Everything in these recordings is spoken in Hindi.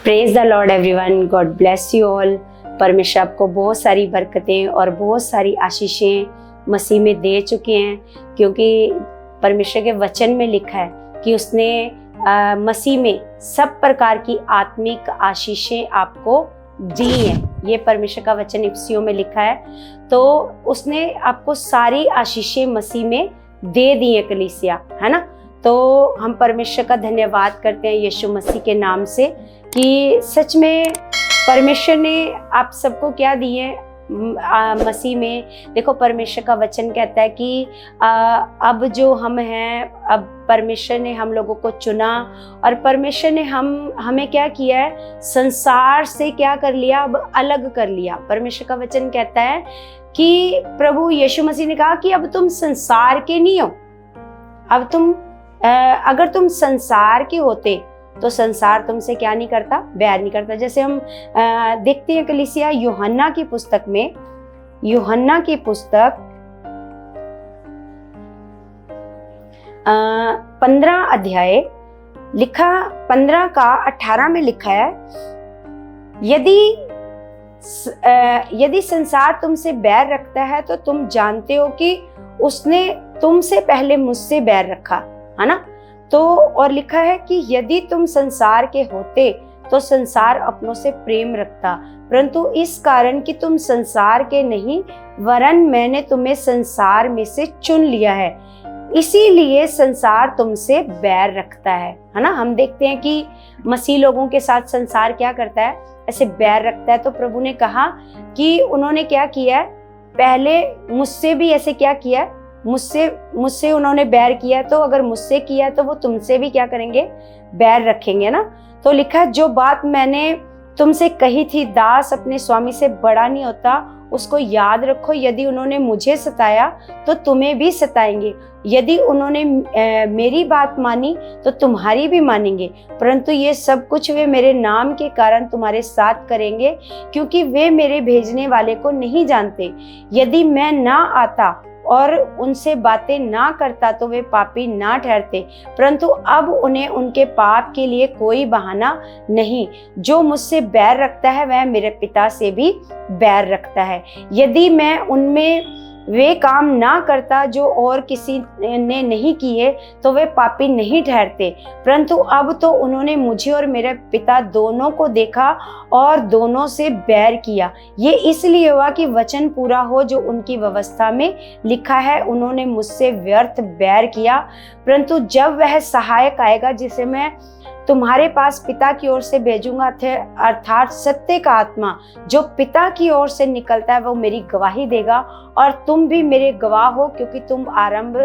Praise the Lord everyone, God bless you all. परमेश्वर आपको बहुत सारी बरकतें और बहुत सारी आशीषें मसीह में दे चुके हैं, क्योंकि परमेश्वर के वचन में लिखा है कि उसने मसीह में सब प्रकार की आत्मिक आशीषें आपको दी हैं। ये परमेश्वर का वचन इफिसियों में लिखा है। तो उसने आपको सारी आशीषें मसीह में दे दी है कलीसिया, है ना। तो हम परमेश्वर का धन्यवाद करते हैं यीशु मसीह के नाम से कि सच में परमेश्वर ने आप सबको क्या दिए मसीह में। देखो, परमेश्वर का वचन कहता है कि अब जो हम हैं, अब परमेश्वर ने हम लोगों को चुना और परमेश्वर ने हमें क्या किया है, संसार से क्या कर लिया, अब अलग कर लिया। परमेश्वर का वचन कहता है कि प्रभु यीशु मसीह ने कहा कि अब तुम संसार के नहीं हो। अब तुम अगर तुम संसार के होते तो संसार तुमसे क्या नहीं करता, बैर नहीं करता। जैसे हम देखते हैं कलीसिया यूहन्ना की पुस्तक में, यूहन्ना की पुस्तक 15 अध्याय लिखा, 15 का 18 में लिखा है, यदि संसार तुमसे बैर रखता है तो तुम जानते हो कि उसने तुमसे पहले मुझसे बैर रखा, है ना। तो और लिखा है कि यदि तुम संसार के होते तो संसार अपनों से प्रेम रखता, परंतु इस कारण कि तुम संसार के नहीं वरन मैंने तुम्हें संसार में से चुन लिया है, इसीलिए संसार तुमसे बैर रखता है ना। हम देखते हैं कि मसीह लोगों के साथ संसार क्या करता है, ऐसे बैर रखता है। तो प्रभु ने कहा कि उन्होंने क्या किया है, पहले मुझसे भी ऐसे क्या किया है, मुझसे उन्होंने बैर किया, तो अगर मुझसे किया तो वो तुमसे भी क्या करेंगे, बैर रखेंगे ना। तो लिखा, जो बात मैंने तुमसे कही थी, दास अपने स्वामी से बड़ा नहीं होता, उसको याद रखो। यदि उन्होंने मुझे सताया तो तुम्हें भी सताएंगे, यदि उन्होंने मेरी बात मानी तो तुम्हारी भी मानेंगे, परंतु ये सब कुछ वे मेरे नाम के कारण तुम्हारे साथ करेंगे, क्योंकि वे मेरे भेजने वाले को नहीं जानते। यदि मैं ना आता और उनसे बातें ना करता तो वे पापी ना ठहरते, परंतु अब उन्हें उनके पाप के लिए कोई बहाना नहीं। जो मुझसे बैर रखता है वह मेरे पिता से भी बैर रखता है। यदि मैं उनमें वे काम ना करता जो और किसी ने नहीं किए तो वे पापी नहीं ठहरते, परंतु अब तो उन्होंने मुझे और मेरे पिता दोनों को देखा और दोनों से बैर किया। ये इसलिए हुआ कि वचन पूरा हो जो उनकी व्यवस्था में लिखा है, उन्होंने मुझसे व्यर्थ बैर किया। परंतु जब वह सहायक आएगा जिसे मैं तुम्हारे पास पिता की ओर से भेजूंगा, अर्थात सत्य का आत्मा जो पिता की ओर से निकलता है, वो मेरी गवाही देगा और तुम भी मेरे गवाह हो, क्योंकि तुम आरंभ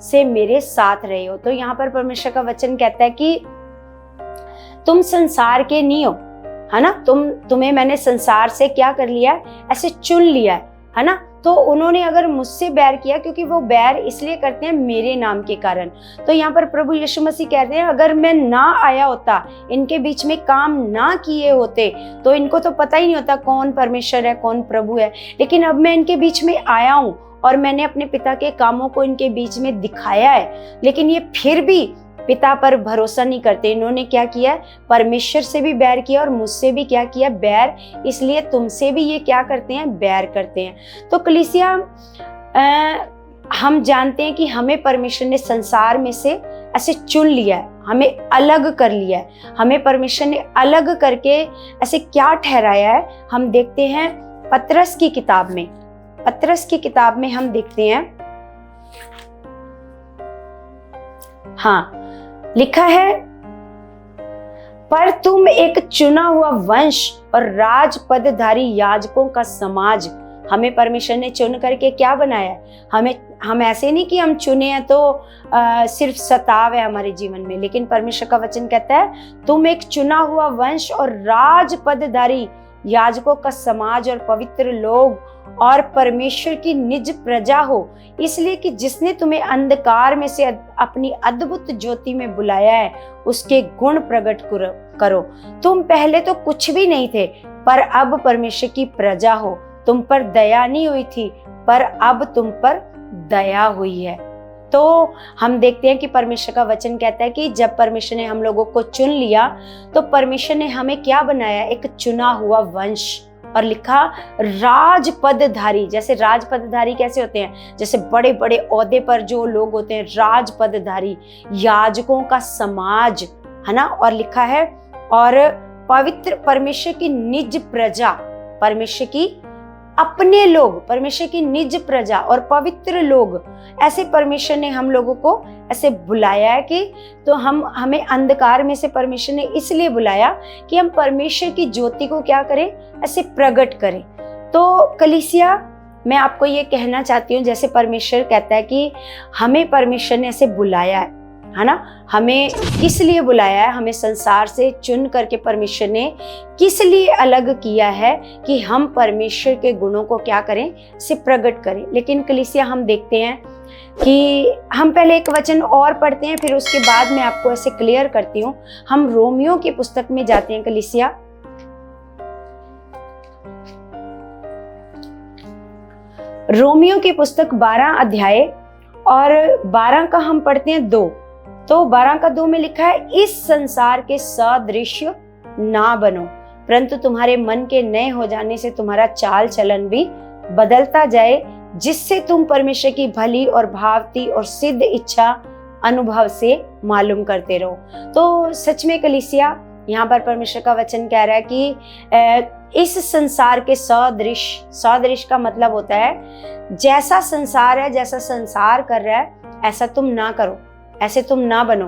से मेरे साथ रहे हो। तो यहाँ पर परमेश्वर का वचन कहता है कि तुम संसार के नहीं हो, है ना। तुम्हें मैंने संसार से क्या कर लिया है, ऐसे चुन लिया है ना। तो उन्होंने अगर मुझसे बैर किया, क्योंकि वो बैर इसलिए करते हैं मेरे नाम के कारण। तो यहाँ पर प्रभु यीशु मसीह कहते हैं, अगर मैं ना आया होता, इनके बीच में काम ना किए होते, तो इनको तो पता ही नहीं होता कौन परमेश्वर है, कौन प्रभु है। लेकिन अब मैं इनके बीच में आया हूँ और मैंने अपने पिता के कामों को इनके बीच में दिखाया है, लेकिन ये फिर भी पिता पर भरोसा नहीं करते। इन्होंने क्या किया, परमेश्वर से भी बैर किया और मुझसे भी क्या किया, बैर। इसलिए तुमसे भी ये क्या करते हैं, बैर करते हैं। तो कलीसिया हम जानते हैं कि हमें परमेश्वर ने संसार में से ऐसे चुन लिया है, हमें अलग कर लिया है। हमें परमेश्वर ने अलग करके ऐसे क्या ठहराया है, हम देखते हैं पतरस की किताब में। पतरस की किताब में हम देखते हैं, हाँ, लिखा है, पर तुम एक चुना हुआ वंश और राजपदधारी याजकों का समाज। हमें परमेश्वर ने चुन करके क्या बनाया है, हम ऐसे नहीं कि हम चुने हैं तो सिर्फ सताव है हमारे जीवन में, लेकिन परमेश्वर का वचन कहता है तुम एक चुना हुआ वंश और राजपदधारी याजकों का समाज और पवित्र लोग और परमेश्वर की निज प्रजा हो, इसलिए कि जिसने तुम्हें अंधकार में से अपनी अद्भुत ज्योति में बुलाया है, उसके गुण प्रकट करो। तुम पहले तो कुछ भी नहीं थे, पर अब परमेश्वर की प्रजा हो। तुम पर दया नहीं हुई थी, पर अब तुम पर दया हुई है। तो हम देखते हैं कि परमेश्वर का वचन कहता है कि जब परमेश्वर ने हम लोगों को चुन लिया तो परमेश्वर ने हमें क्या बनाया, एक चुना हुआ वंश, और लिखा राजपदधारी। जैसे राजपदधारी कैसे होते हैं, जैसे बड़े बड़े ओहदे पर जो लोग होते हैं, राजपदधारी, याजकों का समाज, है ना। और लिखा है और पवित्र, परमेश्वर की निज प्रजा, परमेश्वर की अपने लोग, परमेश्वर की निज प्रजा और पवित्र लोग, ऐसे परमेश्वर ने हम लोगों को ऐसे बुलाया है कि तो हमें अंधकार में से परमेश्वर ने इसलिए बुलाया कि हम परमेश्वर की ज्योति को क्या करें, ऐसे प्रकट करें। तो कलीसिया, मैं आपको ये कहना चाहती हूँ, जैसे परमेश्वर कहता है कि हमें परमेश्वर ने ऐसे बुलाया है ना, हमें किस लिए बुलाया है, हमें संसार से चुन करके परमेश्वर ने किस लिए अलग किया है कि हम परमेश्वर के गुणों को क्या करें, से प्रकट करें। लेकिन कलीसिया, हम देखते हैं कि हम पहले एक वचन और पढ़ते हैं, फिर उसके बाद मैं आपको ऐसे क्लियर करती हूँ। हम रोमियो की पुस्तक में जाते हैं कलीसिया, रोमियो की पुस्तक 12 अध्याय और 12 का हम पढ़ते हैं 2। तो 12 का 2 में लिखा है, इस संसार के सदृश ना बनो, परंतु तुम्हारे मन के नए हो जाने से तुम्हारा चाल चलन भी बदलता जाए, जिससे तुम परमेश्वर की भली और भावती और सिद्ध इच्छा अनुभव से मालूम करते रहो। तो सच में कलीसिया, यहाँ पर परमेश्वर का वचन कह रहा है कि इस संसार के सदृश, सदृश का मतलब होता है जैसा संसार है, जैसा संसार कर रहा है ऐसा तुम ना करो, ऐसे तुम ना बनो,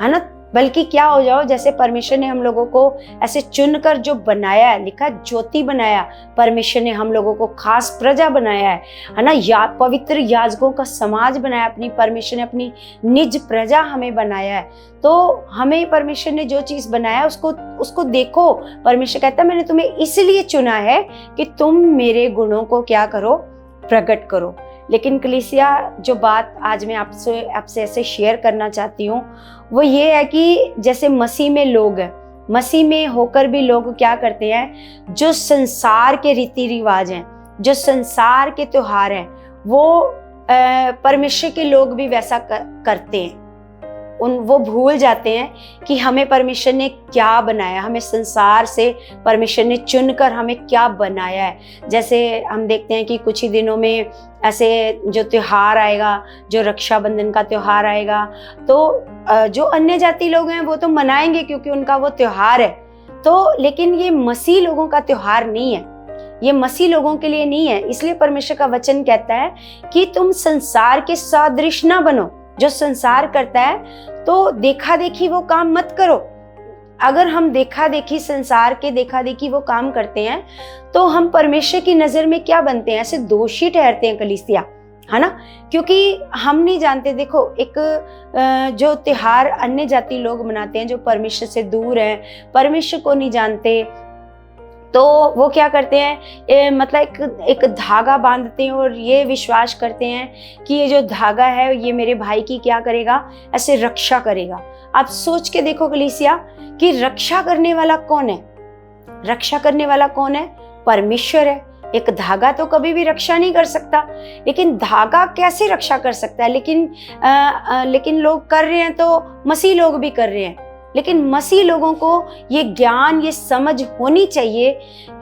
है ना। बल्कि क्या हो जाओ, जैसे परमेश्वर ने हम लोगों को ऐसे चुनकर जो बनाया है, लिखा ज्योति बनाया, परमेश्वर ने हम लोगों को खास प्रजा बनाया है ना, पवित्र याजकों का समाज बनाया, अपनी परमेश्वर ने अपनी निज प्रजा हमें बनाया है। तो हमें परमेश्वर ने जो चीज बनाया उसको देखो। परमेश्वर कहता है मैंने तुम्हें इसलिए चुना है कि तुम मेरे गुणों को क्या करो, प्रकट करो। लेकिन कलीसिया, जो बात आज मैं आपसे ऐसे शेयर करना चाहती हूँ वो ये है कि जैसे मसीह में लोग हैं, मसीह में होकर भी लोग क्या करते हैं, जो संसार के रीति रिवाज हैं, जो संसार के त्योहार हैं, वो परमेश्वर के लोग भी वैसा करते हैं। वो भूल जाते हैं कि हमें परमेश्वर ने क्या बनाया, हमें संसार से परमेश्वर ने चुनकर हमें क्या बनाया है। जैसे हम देखते हैं कि कुछ ही दिनों में ऐसे जो त्योहार आएगा, जो रक्षाबंधन का त्योहार आएगा, तो जो अन्य जाति लोग हैं वो तो मनाएंगे क्योंकि उनका वो त्योहार है। तो लेकिन ये मसीह लोगों का त्योहार नहीं है, ये मसीह लोगों के लिए नहीं है। इसलिए परमेश्वर का वचन कहता है कि तुम संसार के सदृश ना बनो। जो संसार करता है तो देखा देखी वो काम मत करो। अगर हम देखा देखी, संसार के देखा देखी वो काम करते हैं तो हम परमेश्वर की नजर में क्या बनते हैं, ऐसे दोषी ठहरते हैं कलीसिया, है ना। क्योंकि हम नहीं जानते, देखो एक जो त्योहार अन्य जाति लोग मनाते हैं, जो परमेश्वर से दूर हैं, परमेश्वर को नहीं जानते, तो वो क्या करते हैं, मतलब एक धागा बांधते हैं और ये विश्वास करते हैं कि ये जो धागा है ये मेरे भाई की क्या करेगा, ऐसे रक्षा करेगा। आप सोच के देखो कलीसिया कि रक्षा करने वाला कौन है, रक्षा करने वाला कौन है, परमेश्वर है। एक धागा तो कभी भी रक्षा नहीं कर सकता, लेकिन धागा कैसे रक्षा कर सकता है। लेकिन लोग कर रहे हैं, तो मसीह लोग भी कर रहे हैं। लेकिन मसीह लोगों को ये ज्ञान, ये समझ होनी चाहिए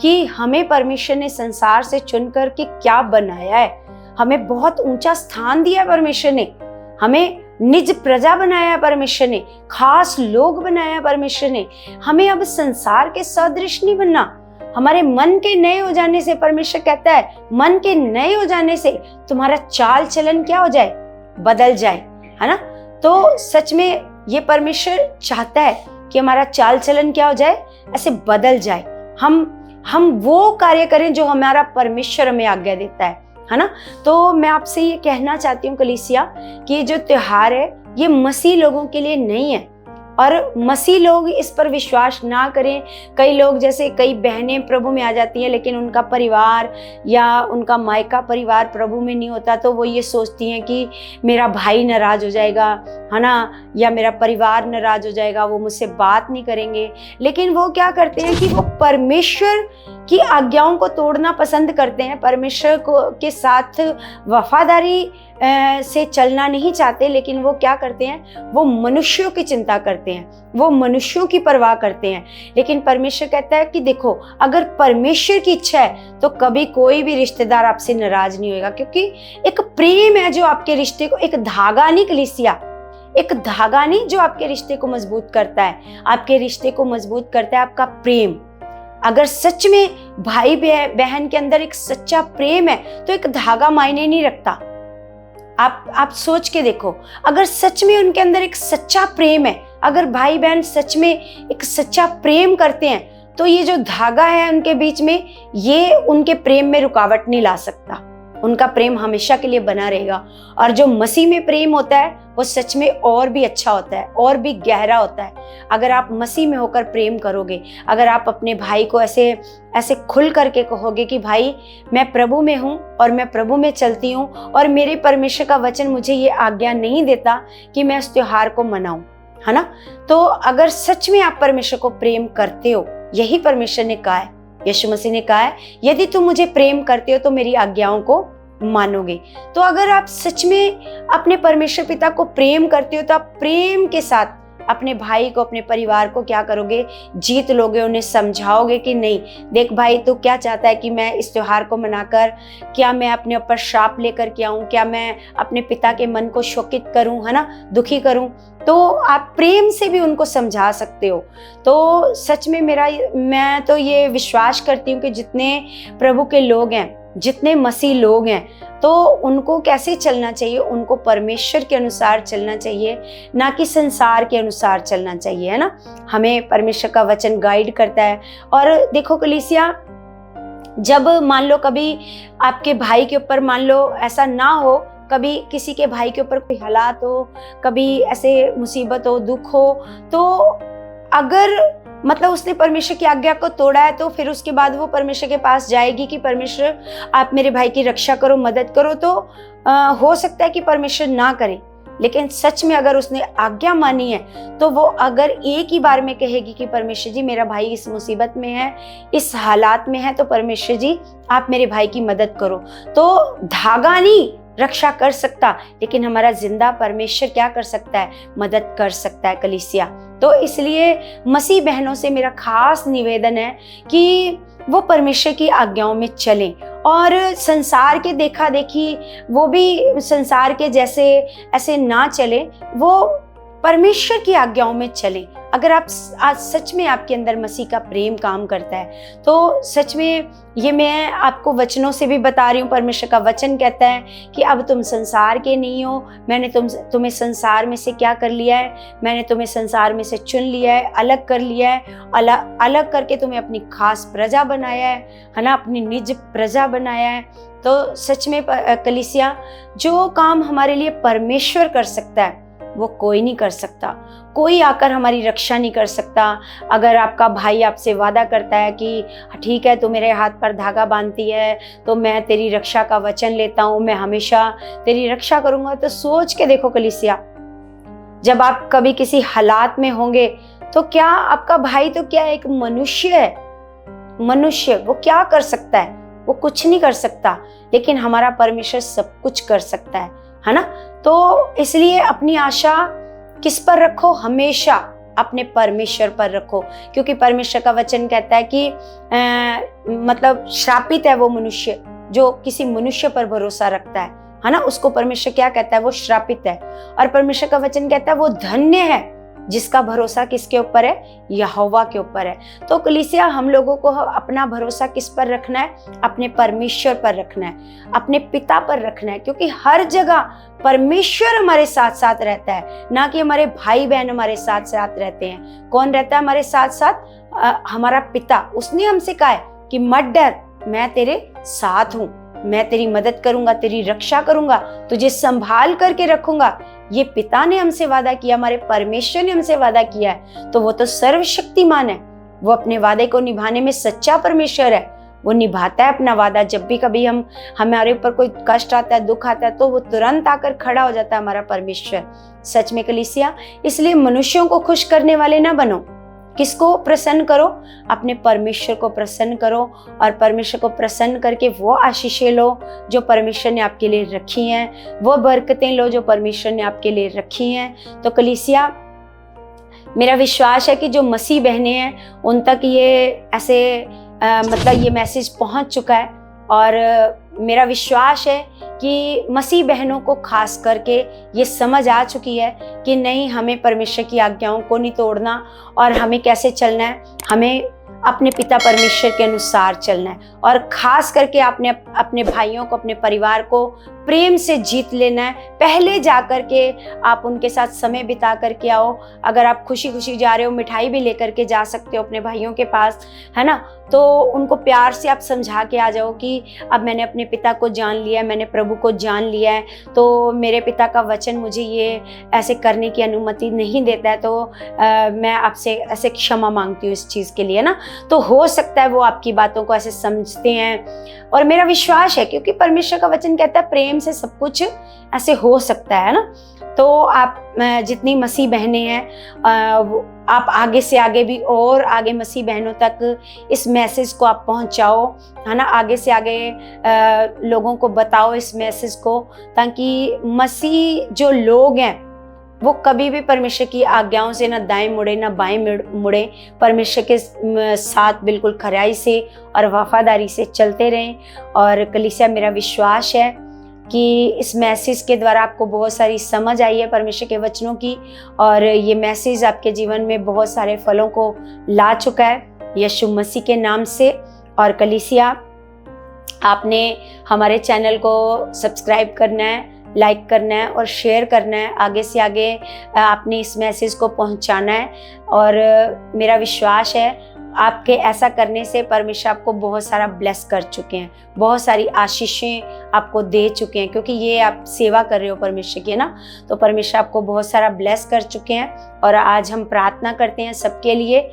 कि हमें परमेश्वर ने संसार से चुनकर के क्या बनाया है। हमें बहुत ऊंचा स्थान दिया है परमेश्वर ने, हमें निज प्रजा बनाया है परमेश्वर ने, खास लोग बनाया है परमेश्वर ने। हमें अब संसार के सदृश नहीं बनना। हमारे मन के नए हो जाने से, परमेश्वर कहता है मन के नए हो जाने से तुम्हारा चाल चलन क्या हो जाए, बदल जाए, है ना। तो सच में ये परमेश्वर चाहता है कि हमारा चाल चलन क्या हो जाए, ऐसे बदल जाए। हम वो कार्य करें जो हमारा परमेश्वर हमें आज्ञा देता है ना। तो मैं आपसे ये कहना चाहती हूँ कलीसिया कि ये जो त्योहार है ये मसीह लोगों के लिए नहीं है, और मसीह लोग इस पर विश्वास ना करें। कई लोग, जैसे कई बहनें प्रभु में आ जाती हैं लेकिन उनका परिवार या उनका मायका परिवार प्रभु में नहीं होता, तो वो ये सोचती हैं कि मेरा भाई नाराज हो जाएगा, है ना, या मेरा परिवार नाराज हो जाएगा, वो मुझसे बात नहीं करेंगे। लेकिन वो क्या करते हैं कि वो परमेश्वर की आज्ञाओं को तोड़ना पसंद करते हैं, परमेश्वर को के साथ वफादारी से चलना नहीं चाहते, लेकिन वो क्या करते हैं, वो मनुष्यों की चिंता करते हैं, वो मनुष्यों की परवाह करते हैं। लेकिन परमेश्वर कहता है कि देखो, अगर परमेश्वर की इच्छा है तो कभी कोई भी रिश्तेदार आपसे नाराज नहीं होगा, क्योंकि एक प्रेम है जो आपके रिश्ते को, एक धागा नहीं कलीसिया, एक धागा नहीं जो आपके रिश्ते को मजबूत करता है, आपके रिश्ते को मजबूत करता है आपका प्रेम। अगर सच में भाई बहन के अंदर एक सच्चा प्रेम है तो एक धागा मायने नहीं रखता। आप सोच के देखो, अगर सच में उनके अंदर एक सच्चा प्रेम है, अगर भाई बहन सच में एक सच्चा प्रेम करते हैं, तो ये जो धागा है उनके बीच में, ये उनके प्रेम में रुकावट नहीं ला सकता। उनका प्रेम हमेशा के लिए बना रहेगा। और जो मसीह में प्रेम होता है वो सच में और भी अच्छा होता है, और भी गहरा होता है। अगर आप मसीह में होकर प्रेम करोगे, अगर आप अपने भाई को ऐसे खुल करके कहोगे कि भाई मैं प्रभु में हूँ और मैं प्रभु में चलती हूँ, और मेरे परमेश्वर का वचन मुझे ये आज्ञा नहीं देता कि मैं उस त्योहार को मनाऊं, है ना। तो अगर सच में आप परमेश्वर को प्रेम करते हो, यही परमेश्वर ने कहा है, यीशु मसीह ने कहा है, यदि तुम मुझे प्रेम करते हो तो मेरी आज्ञाओं को मानोगे। तो अगर आप सच में अपने परमेश्वर पिता को प्रेम करते हो तो आप प्रेम के साथ अपने भाई को, अपने परिवार को क्या करोगे, जीत लोगे, उन्हें समझाओगे कि नहीं देख भाई, तू क्या चाहता है कि मैं इस त्योहार को मनाकर क्या मैं अपने ऊपर श्राप लेकर के आऊं, क्या मैं अपने पिता के मन को शोकित करूं, है ना, दुखी करूं। तो आप प्रेम से भी उनको समझा सकते हो। तो सच में मैं तो ये विश्वास करती हूँ कि जितने प्रभु के लोग हैं, जितने मसीह लोग हैं, तो उनको कैसे चलना चाहिए, उनको परमेश्वर के अनुसार चलना चाहिए, ना कि संसार के अनुसार चलना चाहिए, है ना। हमें परमेश्वर का वचन गाइड करता है। और देखो कलीसिया, जब मान लो कभी आपके भाई के ऊपर, मान लो ऐसा ना हो, कभी किसी के भाई के ऊपर कोई हालात हो, कभी ऐसे मुसीबत हो, दुख हो, तो अगर मतलब उसने परमेश्वर की आज्ञा को तोड़ा है, तो फिर उसके बाद वो परमेश्वर के पास जाएगी कि परमेश्वर आप मेरे भाई की रक्षा करो, मदद करो। तो हो सकता है कि परमेश्वर ना करे, लेकिन सच में अगर उसने आज्ञा मानी है तो वो अगर एक ही बार में कहेगी कि परमेश्वर जी मेरा भाई इस मुसीबत में है, इस हालात में है, तो परमेश्वर जी आप मेरे भाई की मदद करो, तो धागा नहीं रक्षा कर सकता, लेकिन हमारा जिंदा परमेश्वर क्या कर सकता है, मदद कर सकता है कलीसिया। तो इसलिए मसीह बहनों से मेरा खास निवेदन है कि वो परमेश्वर की आज्ञाओं में चलें, और संसार के देखा देखी वो भी संसार के जैसे ऐसे ना चले, वो परमेश्वर की आज्ञाओं में चलें। अगर आप आज सच में आपके अंदर मसीह का प्रेम काम करता है, तो सच में ये मैं आपको वचनों से भी बता रही हूँ, परमेश्वर का वचन कहता है कि अब तुम संसार के नहीं हो, मैंने तुम्हें संसार में से क्या कर लिया है, मैंने तुम्हें संसार में से चुन लिया है, अलग कर लिया है, अलग करके तुम्हें अपनी खास प्रजा बनाया है ना, अपनी निज प्रजा बनाया है। तो सच में कलीसिया, जो काम हमारे लिए परमेश्वर कर सकता है वो कोई नहीं कर सकता, कोई आकर हमारी रक्षा नहीं कर सकता। अगर आपका भाई आपसे वादा करता है कि ठीक है तू मेरे हाथ पर धागा बांधती है तो मैं तेरी रक्षा का वचन लेता हूँ, मैं हमेशा तेरी रक्षा करूंगा, तो सोच के देखो कलीसिया, जब आप कभी किसी हालात में होंगे तो क्या आपका भाई तो क्या एक मनुष्य है, मनुष्य वो क्या कर सकता है, वो कुछ नहीं कर सकता, लेकिन हमारा परमेश्वर सब कुछ कर सकता है ना। तो इसलिए अपनी आशा किस पर रखो, हमेशा अपने परमेश्वर पर रखो, क्योंकि परमेश्वर का वचन कहता है कि मतलब श्रापित है वो मनुष्य जो किसी मनुष्य पर भरोसा रखता है ना, उसको परमेश्वर क्या कहता है, वो श्रापित है। और परमेश्वर का वचन कहता है वो धन्य है जिसका भरोसा किसके ऊपर है, यहोवा के ऊपर है। तो कलीसिया, हम लोगों को अपना भरोसा किस पर रखना है, अपने परमेश्वर पर रखना है, अपने पिता पर रखना है, क्योंकि हर जगह परमेश्वर हमारे साथ साथ रहता है, ना कि हमारे भाई बहन हमारे साथ साथ रहते हैं। कौन रहता है हमारे साथ साथ, हमारा पिता। उसने हमसे कहा है कि मत डर, मैं तेरे साथ हूँ, मैं तेरी मदद करूंगा, तेरी रक्षा करूंगा, तुझे संभाल करके रखूंगा। ये पिता ने हमसे वादा किया, हमारे परमेश्वर ने हमसे वादा किया है, तो वो तो सर्वशक्तिमान है, वो अपने वादे को निभाने में सच्चा परमेश्वर है, वो निभाता है अपना वादा। जब भी कभी हमारे ऊपर कोई कष्ट आता है, दुख आता है, तो वो तुरंत आकर खड़ा हो जाता है हमारा परमेश्वर। सच में कलीसिया, इसलिए मनुष्यों को खुश करने वाले ना बनो, किसको प्रसन्न करो? अपने परमेश्वर को प्रसन्न करो, और परमेश्वर को प्रसन्न करके वो आशीषें लो जो परमेश्वर ने आपके लिए रखी हैं, वो बरकतें लो जो परमेश्वर ने आपके लिए रखी हैं। तो कलीसिया, मेरा विश्वास है कि जो मसीह बहनें हैं उन तक ये ऐसे मतलब ये मैसेज पहुंच चुका है, और मेरा विश्वास है कि मसीह बहनों को खास करके ये समझ आ चुकी है कि नहीं, हमें परमेश्वर की आज्ञाओं को नहीं तोड़ना, और हमें कैसे चलना है, हमें अपने पिता परमेश्वर के अनुसार चलना है, और खास करके आपने अपने भाइयों को, अपने परिवार को प्रेम से जीत लेना है। पहले जा कर के आप उनके साथ समय बिता करके आओ। अगर आप खुशी खुशी जा रहे हो, मिठाई भी लेकर के जा सकते हो अपने भाइयों के पास, है ना। तो उनको प्यार से आप समझा के आ जाओ कि अब मैंने अपने पिता को जान लिया है, मैंने प्रभु को जान लिया है, तो मेरे पिता का वचन मुझे ये ऐसे करने की अनुमति नहीं देता है, तो मैं आपसे ऐसे क्षमा मांगती हूँ इस चीज़ के लिए ना। तो हो सकता है वो आपकी बातों को ऐसे समझते हैं, और मेरा विश्वास है क्योंकि परमेश्वर का वचन कहता है प्रेम से सब कुछ ऐसे हो सकता है ना। तो आप जितनी मसीह बहनें हैं, आप आगे से आगे भी और आगे मसीह बहनों तक इस मैसेज को आप पहुंचाओ, है ना। आगे से आगे लोगों को बताओ इस मैसेज को, ताकि मसीह जो लोग हैं वो कभी भी परमेश्वर की आज्ञाओं से ना दाएं मुड़े ना बाएं मुड़े, परमेश्वर के साथ बिल्कुल खराई से और वफादारी से चलते रहें। और कलीसिया, मेरा विश्वास है कि इस मैसेज के द्वारा आपको बहुत सारी समझ आई है परमेश्वर के वचनों की, और ये मैसेज आपके जीवन में बहुत सारे फलों को ला चुका है यीशु मसीह के नाम से। और कलीसिया, आपने हमारे चैनल को सब्सक्राइब करना है, लाइक करना है और शेयर करना है। आगे से आगे आपने इस मैसेज को पहुंचाना है, और मेरा विश्वास है आपके ऐसा करने से परमेश्वर आपको बहुत सारा ब्लेस कर चुके हैं, बहुत सारी आशीषें आपको दे चुके हैं, क्योंकि ये आप सेवा कर रहे हो परमेश्वर की, ना। तो परमेश्वर आपको बहुत सारा ब्लेस कर चुके हैं। और आज हम प्रार्थना करते हैं सबके लिए।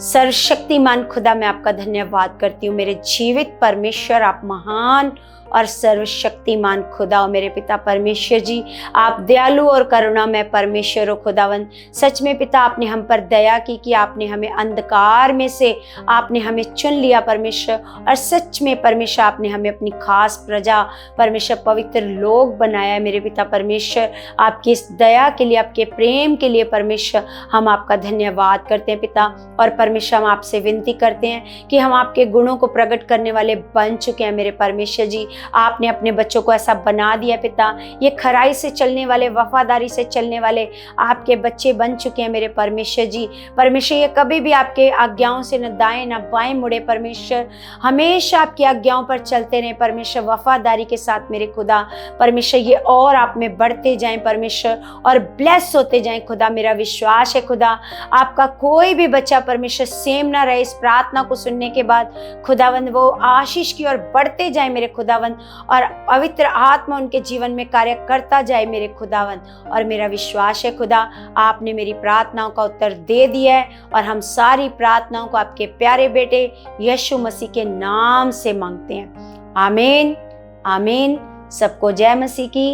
सर्वशक्तिमान खुदा, मैं आपका धन्यवाद करती हूँ। मेरे जीवित परमेश्वर, आप महान और सर्वशक्तिमान खुदा हो। मेरे पिता परमेश्वर जी, आप दयालु और करुणामय परमेश्वर हो खुदावन। सच में पिता, आपने हम पर दया की कि आपने हमें अंधकार में से आपने हमें चुन लिया परमेश्वर, और सच में परमेश्वर आपने हमें अपनी खास प्रजा परमेश्वर पवित्र लोग बनाया है। मेरे पिता परमेश्वर, आपकी इस दया के लिए, आपके प्रेम के लिए परमेश्वर हम आपका धन्यवाद करते हैं पिता। और परमेश्वर, हम आपसे विनती करते हैं कि हम आपके गुणों को प्रकट करने वाले बन चुके हैं। मेरे परमेश्वर जी, आपने अपने बच्चों को ऐसा बना दिया पिता, ये खराई से चलने वाले, वफादारी से चलने वाले आपके बच्चे बन चुके हैं। मेरे परमेश्वर जी, परमेश्वर, ये कभी भी आपके आज्ञाओं से न दाएं न बाएं मुड़े परमेश्वर, हमेशा आपकी आज्ञाओं पर चलते रहे परमेश्वर, वफादारी के साथ। मेरे खुदा परमेश्वर, ये और आप में बढ़ते जाएं परमेश्वर, और ब्लेस होते जाएं खुदा। मेरा विश्वास है खुदा, आपका कोई भी बच्चा परमेश्वर सेम ना रहे इस प्रार्थना को सुनने के बाद खुदावंद, वो आशीष की ओर बढ़ते जाए मेरे खुदावंद, और पवित्र आत्मा उनके जीवन में कार्य करता जाए मेरे खुदावंद। और मेरा विश्वास है खुदा, आपने मेरी प्रार्थनाओं का उत्तर दे दिया है, और हम सारी प्रार्थनाओं को आपके प्यारे बेटे यीशु मसीह के नाम से मांगते हैं। आमीन, आमीन। सबको जय मसीह की।